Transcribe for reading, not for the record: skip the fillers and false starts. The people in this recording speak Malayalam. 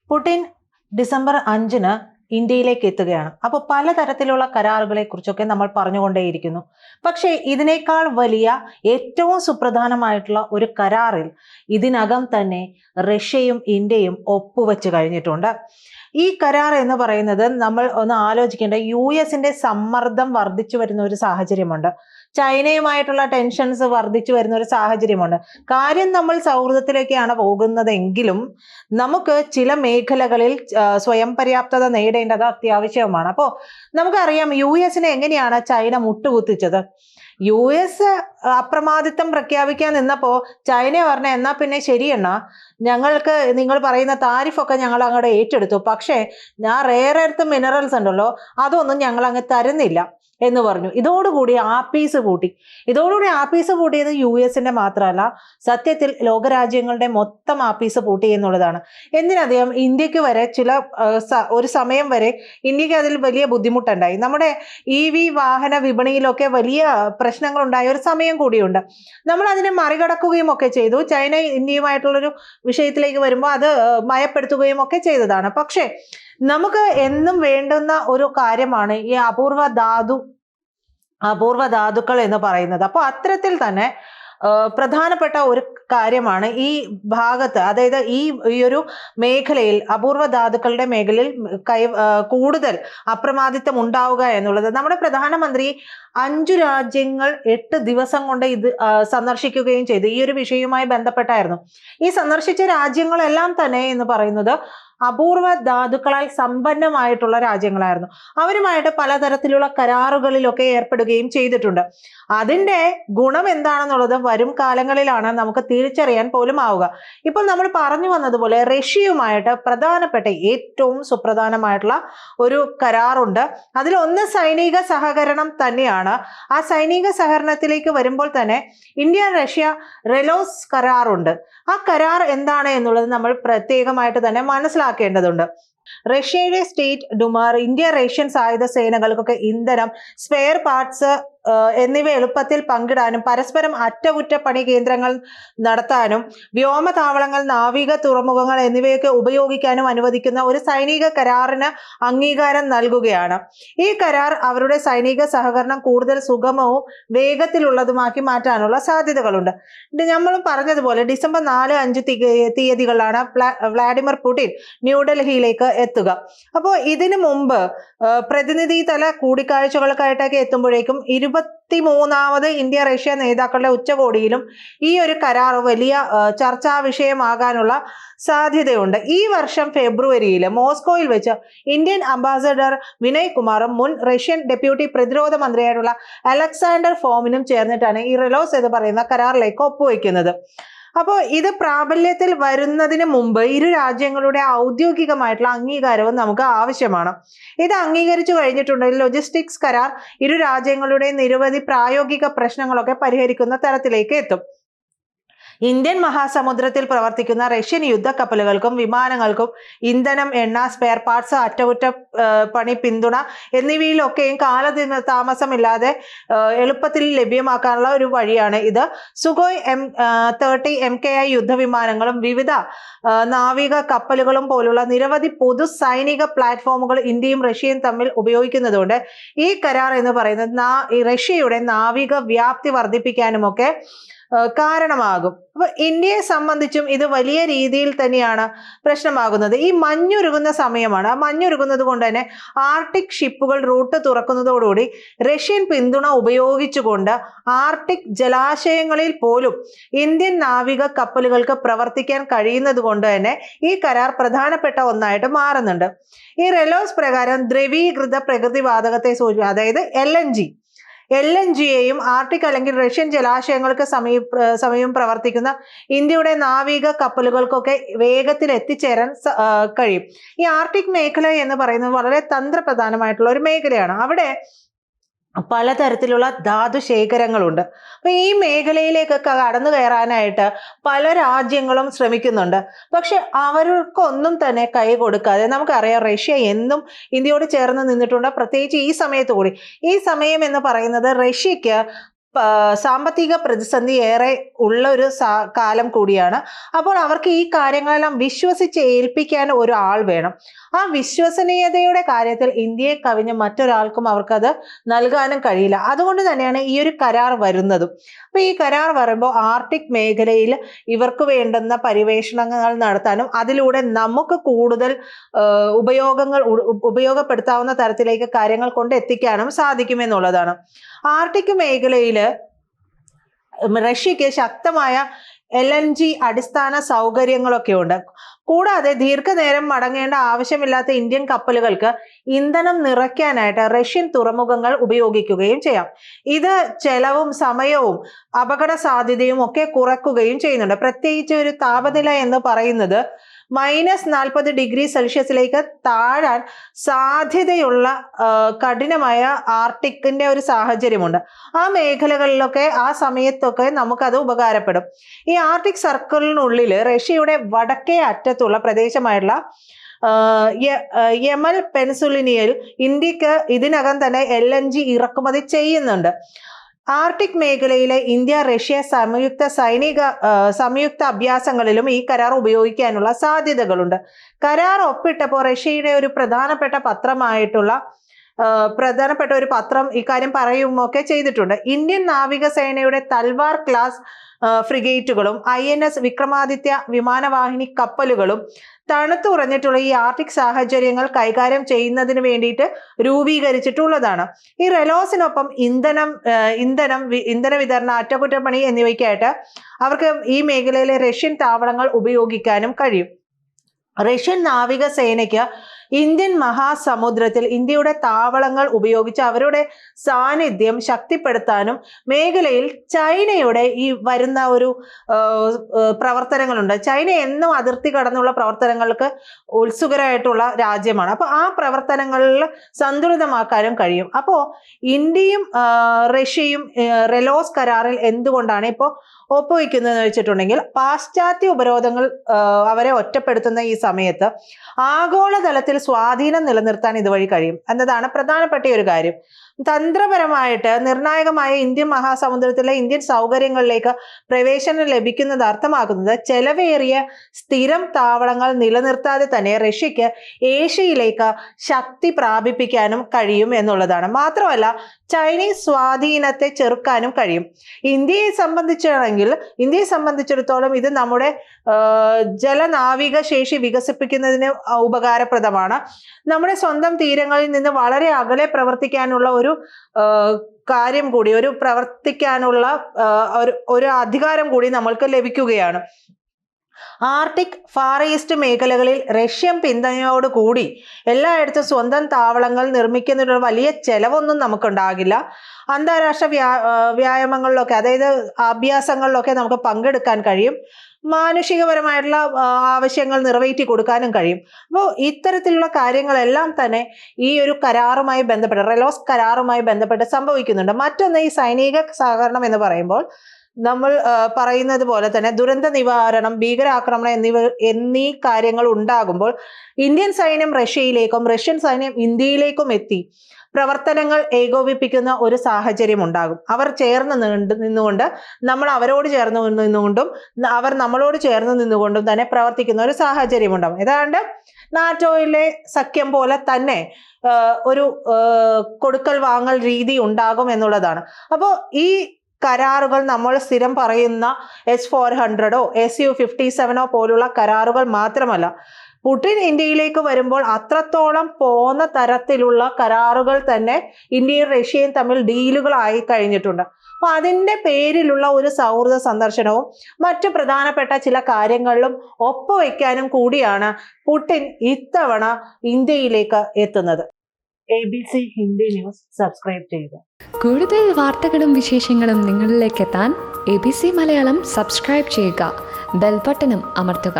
പുടിൻ ഡിസംബർ 5-ന് ഇന്ത്യയിലേക്ക് എത്തുകയാണ്. അപ്പോൾ പലതരത്തിലുള്ള കരാറുകളെ കുറിച്ചൊക്കെ നമ്മൾ പറഞ്ഞുകൊണ്ടേയിരിക്കുന്നു. പക്ഷേ ഇതിനേക്കാൾ വലിയ ഏറ്റവും സുപ്രധാനമായിട്ടുള്ള ഒരു കരാറിൽ ഇതിനകം തന്നെ റഷ്യയും ഇന്ത്യയും ഒപ്പുവെച്ച് കഴിഞ്ഞിട്ടുണ്ട്. ഈ കരാർ എന്ന് പറയുന്നത് നമ്മൾ ഒന്ന് ആലോചിക്കേണ്ട, US-ന്റെ സമ്മർദ്ദം വർദ്ധിച്ചു വരുന്ന ഒരു സാഹചര്യമുണ്ട്. ചൈനയുമായിട്ടുള്ള ടെൻഷൻസ് വർദ്ധിച്ചു വരുന്ന ഒരു സാഹചര്യമുണ്ട്. കാര്യം നമ്മൾ സൗഹൃദത്തിലേക്കാണ് പോകുന്നതെങ്കിലും നമുക്ക് ചില മേഖലകളിൽ സ്വയം പര്യാപ്തത നേടേണ്ടത് അത്യാവശ്യമാണ്. അപ്പോൾ നമുക്കറിയാം US-നെ എങ്ങനെയാണ് ചൈന മുട്ടുകുത്തിച്ചത്. US അപ്രമാദിത്വം പ്രഖ്യാപിക്കാൻ നിന്നപ്പോൾ ചൈന പറഞ്ഞ എന്നാ പിന്നെ ശരിയെണ്ണ, ഞങ്ങൾക്ക് നിങ്ങൾ പറയുന്ന താരിഫൊക്കെ ഞങ്ങൾ അങ്ങോട്ട് ഏറ്റെടുത്തു, പക്ഷേ ഞാൻ റെയർ എർത്ത് മിനറൽസ് ഉണ്ടല്ലോ അതൊന്നും ഞങ്ങൾ അങ്ങ് തരുന്നില്ല എന്ന് പറഞ്ഞു. ഇതോടുകൂടി ആപ്പീസ് പൂട്ടിയത് US-ന്റെ മാത്രമല്ല, സത്യത്തിൽ ലോകരാജ്യങ്ങളുടെ മൊത്തം ആപ്പീസ് പൂട്ടി എന്നുള്ളതാണ്. എന്തിനധികം ഇന്ത്യക്ക് വരെ ഒരു സമയം വരെ ഇന്ത്യക്ക് അതിൽ വലിയ ബുദ്ധിമുട്ടുണ്ടായി. നമ്മുടെ EV വാഹന വിപണിയിലൊക്കെ വലിയ പ്രശ്നങ്ങളുണ്ടായ ഒരു സമയം കൂടിയുണ്ട്. നമ്മൾ അതിനെ മറികടക്കുകയും ഒക്കെ ചെയ്തു. ചൈന ഇന്ത്യയുമായിട്ടുള്ളൊരു വിഷയത്തിലേക്ക് വരുമ്പോൾ അത് മയപ്പെടുത്തുകയും ഒക്കെ ചെയ്തതാണ്. പക്ഷേ നമുക്ക് എന്നും വേണ്ടുന്ന ഒരു കാര്യമാണ് ഈ അപൂർവ ധാതുക്കൾ എന്ന് പറയുന്നത്. അപ്പോൾ അത്തരത്തിൽ തന്നെ പ്രധാനപ്പെട്ട ഒരു കാര്യമാണ് ഈ ഭാഗത്ത്, അതായത് ഈ ഒരു മേഖലയിൽ, അപൂർവ ധാതുക്കളുടെ മേഖലയിൽ കൂടുതൽ അപ്രമാദിത്വം ഉണ്ടാവുക എന്നുള്ളത്. നമ്മുടെ പ്രധാനമന്ത്രി 5 രാജ്യങ്ങൾ 8 ദിവസം കൊണ്ട് ഇത് സന്ദർശിക്കുകയും ചെയ്തു. ഈ ഒരു വിഷയവുമായി ബന്ധപ്പെട്ടായിരുന്നു. ഈ സന്ദർശിച്ച രാജ്യങ്ങളെല്ലാം തന്നെ എന്ന് പറയുന്നത് അപൂർവ ധാതുക്കളാൽ സമ്പന്നമായിട്ടുള്ള രാജ്യങ്ങളായിരുന്നു. അവരുമായിട്ട് പലതരത്തിലുള്ള കരാറുകളിലൊക്കെ ഏർപ്പെടുകയും ചെയ്തിട്ടുണ്ട്. അതിൻ്റെ ഗുണം എന്താണെന്നുള്ളത് വരും കാലങ്ങളിലാണ് നമുക്ക് തിരിച്ചറിയാൻ പോലും ആവുക. ഇപ്പോൾ നമ്മൾ പറഞ്ഞു വന്നതുപോലെ റഷ്യയുമായിട്ട് പ്രധാനപ്പെട്ട ഏറ്റവും സുപ്രധാനമായിട്ടുള്ള ഒരു കരാറുണ്ട്. അതിലൊന്ന് സൈനിക സഹകരണം തന്നെയാണ്. ആ സൈനിക സഹകരണത്തിലേക്ക് വരുമ്പോൾ തന്നെ ഇന്ത്യ റഷ്യ റെലോസ് കരാറുണ്ട്. ആ കരാർ എന്താണ് എന്നുള്ളത് നമ്മൾ പ്രത്യേകമായിട്ട് തന്നെ മനസ്സിലാക്കേണ്ടതുണ്ട്. റഷ്യയുടെ സ്റ്റേറ്റ് ഡുമാർ ഇന്ത്യ റഷ്യൻ സായുധ സേനകൾക്കൊക്കെ ഇന്ധനം, സ്പെയർ പാർട്സ് എന്നിവ എളുപ്പത്തിൽ പങ്കിടാനും പരസ്പരം അറ്റകുറ്റപ്പണി കേന്ദ്രങ്ങൾ നടത്താനും വ്യോമതാവളങ്ങൾ, നാവിക തുറമുഖങ്ങൾ എന്നിവയൊക്കെ ഉപയോഗിക്കാനും അനുവദിക്കുന്ന ഒരു സൈനിക കരാറിന് അംഗീകാരം നൽകുകയാണ്. ഈ കരാർ അവരുടെ സൈനിക സഹകരണം കൂടുതൽ സുഗമവും വേഗത്തിലുള്ളതുമാക്കി മാറ്റാനുള്ള സാധ്യതകളുണ്ട്. നമ്മൾ പറഞ്ഞതുപോലെ ഡിസംബർ 4-5 തീയതികളിലാണ് വ്ളാഡിമിർ പുടിൻ ന്യൂഡൽഹിയിലേക്ക് എത്തുക. അപ്പോൾ ഇതിനു മുമ്പ് പ്രതിനിധി തല കൂടിക്കാഴ്ചകൾക്കായിട്ടൊക്കെ എത്തുമ്പോഴേക്കും 23ാമത് ഇന്ത്യ റഷ്യ നേതാക്കളുടെ ഉച്ചകോടിയിലും ഈ ഒരു കരാർ വലിയ ചർച്ചാ വിഷയമാകാനുള്ള സാധ്യതയുണ്ട്. ഈ വർഷം ഫെബ്രുവരിയിൽ മോസ്കോയിൽ വെച്ച് ഇന്ത്യൻ അംബാസഡർ വിനയ് കുമാറും മുൻ റഷ്യൻ ഡെപ്യൂട്ടി പ്രതിരോധ മന്ത്രിയായിട്ടുള്ള അലക്സാണ്ടർ ഫോമിനും ചേർന്നിട്ടാണ് ഈ റെലോസ് എന്ന് പറയുന്ന കരാറിലേക്ക് ഒപ്പുവെക്കുന്നത്. അപ്പോൾ ഇത് പ്രാബല്യത്തിൽ വരുന്നതിന് മുമ്പ് ഇരു രാജ്യങ്ങളുടെ ഔദ്യോഗികമായിട്ടുള്ള അംഗീകാരവും നമുക്ക് ആവശ്യമാണ്. ഇത് അംഗീകരിച്ചു കഴിഞ്ഞിട്ടുണ്ടെങ്കിൽ ലോജിസ്റ്റിക്സ് കരാർ ഇരു രാജ്യങ്ങളുടെ നിരവധി പ്രായോഗിക പ്രശ്നങ്ങളൊക്കെ പരിഹരിക്കുന്ന തരത്തിലേക്ക് എത്തും. ഇന്ത്യൻ മഹാസമുദ്രത്തിൽ പ്രവർത്തിക്കുന്ന റഷ്യൻ യുദ്ധക്കപ്പലുകൾക്കും വിമാനങ്ങൾക്കും ഇന്ധനം, എണ്ണ, സ്പെയർ പാർട്സ്, അറ്റകുറ്റപ്പണി പിന്തുണ എന്നിവയിലൊക്കെയും കാലതാമസമില്ലാതെ എളുപ്പത്തിൽ ലഭ്യമാക്കാനുള്ള ഒരു വഴിയാണ് ഇത്. സുഖോയ് M30 MKI യുദ്ധവിമാനങ്ങളും വിവിധ നാവിക കപ്പലുകളും പോലുള്ള നിരവധി പൊതു സൈനിക പ്ലാറ്റ്ഫോമുകൾ ഇന്ത്യയും റഷ്യയും തമ്മിൽ ഉപയോഗിക്കുന്നതുകൊണ്ട് ഈ കരാർ എന്ന് പറയുന്നത് റഷ്യയുടെ നാവിക വ്യാപ്തി വർദ്ധിപ്പിക്കാനുമൊക്കെ കാരണമാകും. അപ്പൊ ഇന്ത്യയെ സംബന്ധിച്ചും ഇത് വലിയ രീതിയിൽ തന്നെയാണ് പ്രശ്നമാകുന്നത്. ഈ മഞ്ഞുരുകുന്ന സമയമാണ്. ആ മഞ്ഞുരുകുന്നത് കൊണ്ട് തന്നെ ആർട്ടിക് ഷിപ്പുകൾ റൂട്ട് തുറക്കുന്നതോടുകൂടി റഷ്യൻ പിന്തുണ ഉപയോഗിച്ചുകൊണ്ട് ആർട്ടിക് ജലാശയങ്ങളിൽ പോലും ഇന്ത്യൻ നാവിക കപ്പലുകൾക്ക് പ്രവർത്തിക്കാൻ കഴിയുന്നത് കൊണ്ട് തന്നെ ഈ കരാർ പ്രധാനപ്പെട്ട ഒന്നായിട്ട് മാറുന്നുണ്ട്. ഈ റെലോസ് പ്രകാരം ദ്രവീകൃത പ്രകൃതിവാതകത്തെ സൂചിപ്പിക്കും, അതായത് LNGയെയും ആർട്ടിക് അല്ലെങ്കിൽ റഷ്യൻ ജലാശയങ്ങൾക്ക് സമീപം പ്രവർത്തിക്കുന്ന ഇന്ത്യയുടെ നാവിക കപ്പലുകൾക്കൊക്കെ വേഗത്തിൽ എത്തിച്ചേരാൻ കഴിയും. ഈ ആർട്ടിക് മേഖല എന്ന് പറയുന്നത് വളരെ തന്ത്രപ്രധാനമായിട്ടുള്ള ഒരു മേഖലയാണ്. അവിടെ പലതരത്തിലുള്ള ധാതു ശേഖരങ്ങളുണ്ട്. അപ്പൊ ഈ മേഖലയിലേക്കൊക്കെ കടന്നു കയറാനായിട്ട് പല രാജ്യങ്ങളും ശ്രമിക്കുന്നുണ്ട്. പക്ഷെ അവർക്കൊന്നും തന്നെ കൈ കൊടുക്കാതെ, നമുക്കറിയാം റഷ്യ എന്നും ഇന്ത്യയോട് ചേർന്ന് നിന്നിട്ടുണ്ട്, പ്രത്യേകിച്ച് ഈ സമയത്ത് കൂടി. ഈ സമയം എന്ന് പറയുന്നത് റഷ്യക്ക് സാമ്പത്തിക പ്രതിസന്ധി ഏറെ ഉള്ള ഒരു കാലം കൂടിയാണ്. അപ്പോൾ അവർക്ക് ഈ കാര്യങ്ങളെല്ലാം വിശ്വസിച്ച് ഏൽപ്പിക്കാൻ ഒരു ആൾ വേണം. ആ വിശ്വസനീയതയുടെ കാര്യത്തിൽ ഇന്ത്യയെ കവിഞ്ഞ് മറ്റൊരാൾക്കും അവർക്കത് നൽകാനും കഴിയില്ല. അതുകൊണ്ട് തന്നെയാണ് ഈ ഒരു കരാർ വരുന്നതും. അപ്പൊ ഈ കരാർ വരുമ്പോൾ ആർട്ടിക് മേഖലയിൽ ഇവർക്ക് വേണ്ടുന്ന പരിവേഷണങ്ങൾ നടത്താനും അതിലൂടെ നമുക്ക് കൂടുതൽ ഉപയോഗപ്പെടുത്താവുന്ന തരത്തിലേക്ക് കാര്യങ്ങൾ കൊണ്ട് എത്തിക്കാനും സാധിക്കുമെന്നുള്ളതാണ്. ആർട്ടിക് മേഖലയിൽ റഷ്യക്ക് ശക്തമായ LNG അടിസ്ഥാന സൗകര്യങ്ങളൊക്കെ ഉണ്ട്. കൂടാതെ ദീർഘനേരം മടങ്ങേണ്ട ആവശ്യമില്ലാത്ത ഇന്ത്യൻ കപ്പലുകൾക്ക് ഇന്ധനം നിറയ്ക്കാനായിട്ട് റഷ്യൻ തുറമുഖങ്ങൾ ഉപയോഗിക്കുകയും ചെയ്യാം. ഇത് ചെലവും സമയവും അപകട സാധ്യതയും ഒക്കെ കുറയ്ക്കുകയും ചെയ്യുന്നുണ്ട്. പ്രത്യേകിച്ച് ഒരു താപനില എന്ന് പറയുന്നത് -40°C താഴാൻ സാധ്യതയുള്ള കഠിനമായ ആർട്ടിക്കിന്റെ ഒരു സാഹചര്യമുണ്ട്. ആ മേഖലകളിലൊക്കെ ആ സമയത്തൊക്കെ നമുക്കത് ഉപകാരപ്പെടും. ഈ ആർട്ടിക് സർക്കിളിനുള്ളിൽ റഷ്യയുടെ വടക്കേ അറ്റത്തുള്ള പ്രദേശമായിട്ടുള്ള യമൽ പെൻസുലിനിയയിൽ ഇന്ത്യക്ക് ഇതിനകം തന്നെ LNG ഇറക്കുമതി ചെയ്യുന്നുണ്ട്. ആർട്ടിക് മേഖലയിലെ ഇന്ത്യ റഷ്യ സംയുക്ത അഭ്യാസങ്ങളിലും ഈ കരാർ ഉപയോഗിക്കാനുള്ള സാധ്യതകളുണ്ട്. കരാർ ഒപ്പിട്ടപ്പോൾ റഷ്യയുടെ ഒരു പ്രധാനപ്പെട്ട ഒരു പത്രം ഇക്കാര്യം പറയുമൊക്കെ ചെയ്തിട്ടുണ്ട്. ഇന്ത്യൻ നാവികസേനയുടെ തൽവാർ ക്ലാസ് ഫ്രിഗേറ്റുകളും INS വിക്രമാദിത്യ വിമാനവാഹിനി കപ്പലുകളും തണുത്തുറഞ്ഞിട്ടുള്ള ഈ ആർട്ടിക് സാഹചര്യങ്ങൾ കൈകാര്യം ചെയ്യുന്നതിന് വേണ്ടിയിട്ട് രൂപീകരിച്ചിട്ടുള്ളതാണ്. ഈ റെലോസിനൊപ്പം ഇന്ധന വിതരണ, അറ്റകുറ്റപ്പണി എന്നിവയ്ക്കായിട്ട് അവർക്ക് ഈ മേഖലയിലെ റഷ്യൻ താവളങ്ങൾ ഉപയോഗിക്കാനും കഴിയും. റഷ്യൻ നാവികസേനയ്ക്ക് ഇന്ത്യൻ മഹാസമുദ്രത്തിൽ ഇന്ത്യയുടെ താവളങ്ങൾ ഉപയോഗിച്ച് അവരുടെ സാന്നിധ്യം ശക്തിപ്പെടുത്താനും മേഖലയിൽ ചൈനയുടെ ഈ വരുന്ന ഒരു പ്രവർത്തനങ്ങളുണ്ട്. ചൈന എന്നും അതിർത്തി കടന്നുള്ള പ്രവർത്തനങ്ങൾക്ക് ഉത്സുകരായിട്ടുള്ള രാജ്യമാണ്. അപ്പോൾ ആ പ്രവർത്തനങ്ങളിൽ സന്തുലിതമാക്കാനും കഴിയും. അപ്പോൾ ഇന്ത്യയും റഷ്യയും റെലോസ് കരാറിൽ എന്തുകൊണ്ടാണ് ഇപ്പോൾ ഒപ്പുവെക്കുന്നതെന്ന് വെച്ചിട്ടുണ്ടെങ്കിൽ, പാശ്ചാത്യ ഉപരോധങ്ങൾ അവരെ ഒറ്റപ്പെടുത്തുന്ന ഈ സമയത്ത് ആഗോളതലത്തിൽ സ്വാധീനം നിലനിർത്താൻ ഇതുവഴി കഴിയും എന്നതാണ് പ്രധാനപ്പെട്ട ഒരു കാര്യം. തന്ത്രപരമായിട്ട് നിർണായകമായ ഇന്ത്യൻ മഹാസമുദ്രത്തിലെ ഇന്ത്യൻ സൗകര്യങ്ങളിലേക്ക് പ്രവേശനം ലഭിക്കുന്നത് അർത്ഥമാക്കുന്നത് ചെലവേറിയ സ്ഥിരം താവളങ്ങൾ നിലനിർത്താതെ തന്നെ റഷ്യക്ക് ഏഷ്യയിലേക്ക് ശക്തി പ്രാപിപ്പിക്കാനും കഴിയും എന്നുള്ളതാണ്. മാത്രമല്ല ചൈനീസ് സ്വാധീനത്തെ ചെറുക്കാനും കഴിയും. ഇന്ത്യയെ സംബന്ധിച്ചിടത്തോളം ഇത് നമ്മുടെ ജലനാവിക ശേഷി വികസിപ്പിക്കുന്നതിന് ഉപകാരപ്രദമാണ്. നമ്മുടെ സ്വന്തം തീരങ്ങളിൽ നിന്ന് വളരെ അകലെ പ്രവർത്തിക്കാനുള്ള ഒരു കാര്യം കൂടി, പ്രവർത്തിക്കാനുള്ള ഒരു അധികാരം കൂടി നമ്മൾക്ക് ലഭിക്കുകയാണ്. ആർട്ടിക് ഫാർ ഈസ്റ്റ് മേഖലകളിൽ റഷ്യൻ പിന്തുണയോടുകൂടി എല്ലായിടത്തും സ്വന്തം താവളങ്ങൾ നിർമ്മിക്കുന്നതിനുള്ള വലിയ ചെലവൊന്നും നമുക്കുണ്ടാകില്ല. അന്താരാഷ്ട്ര വ്യായാമങ്ങളിലൊക്കെ, അതായത് അഭ്യാസങ്ങളിലൊക്കെ നമുക്ക് പങ്കെടുക്കാൻ കഴിയും. മാനുഷികപരമായിട്ടുള്ള ആവശ്യങ്ങൾ നിറവേറ്റി കൊടുക്കാനും കഴിയും. അപ്പോൾ ഇത്തരത്തിലുള്ള കാര്യങ്ങളെല്ലാം തന്നെ ഈ ഒരു കരാറുമായി ബന്ധപ്പെട്ട്, റെലോസ് കരാറുമായി ബന്ധപ്പെട്ട് സംഭവിക്കുന്നുണ്ട്. മറ്റൊന്ന് ഈ സൈനിക സഹകരണം എന്ന് പറയുമ്പോൾ നമ്മൾ പറയുന്നത് പോലെ തന്നെ ദുരന്ത നിവാരണം, ഭീകരാക്രമണം എന്നീ കാര്യങ്ങൾ ഉണ്ടാകുമ്പോൾ ഇന്ത്യൻ സൈന്യം റഷ്യയിലേക്കും റഷ്യൻ സൈന്യം ഇന്ത്യയിലേക്കും എത്തി പ്രവർത്തനങ്ങൾ ഏകോപിപ്പിക്കുന്ന ഒരു സാഹചര്യം ഉണ്ടാകും. അവർ ചേർന്ന് നിന്നുകൊണ്ട് നമ്മൾ അവരോട് ചേർന്ന് നിന്നുകൊണ്ടും അവർ നമ്മളോട് ചേർന്ന് നിന്നുകൊണ്ടും തന്നെ പ്രവർത്തിക്കുന്ന ഒരു സാഹചര്യം ഉണ്ടാകും. ഏതാണ്ട് നാറ്റോയിലെ സഖ്യം പോലെ തന്നെ ഒരു കൊടുക്കൽ വാങ്ങൽ രീതി ഉണ്ടാകും എന്നുള്ളതാണ്. അപ്പോൾ ഈ കരാറുകൾ നമ്മൾ സ്ഥിരം പറയുന്ന S-400 Su-57 പോലുള്ള കരാറുകൾ മാത്രമല്ല, പുടിൻ ഇന്ത്യയിലേക്ക് വരുമ്പോൾ അത്രത്തോളം പോന്ന തരത്തിലുള്ള കരാറുകൾ തന്നെ ഇന്ത്യയും റഷ്യയും തമ്മിൽ ഡീലുകളായി കഴിഞ്ഞിട്ടുണ്ട്. അപ്പൊ അതിൻ്റെ പേരിലുള്ള ഒരു സൗഹൃദ സന്ദർശനവും മറ്റു പ്രധാനപ്പെട്ട ചില കാര്യങ്ങളിലും ഒപ്പുവെക്കാനും കൂടിയാണ് പുടിൻ ഇത്തവണ ഇന്ത്യയിലേക്ക് എത്തുന്നത്. ABC ഹിന്ദി ന്യൂസ് സബ്സ്ക്രൈബ് ചെയ്യുക. കൂടുതൽ വാർത്തകളും വിശേഷങ്ങളും നിങ്ങളിലേക്ക് എത്താൻ ABC മലയാളം സബ്സ്ക്രൈബ് ചെയ്യുക, ബെൽ ബട്ടണും അമർത്തുക.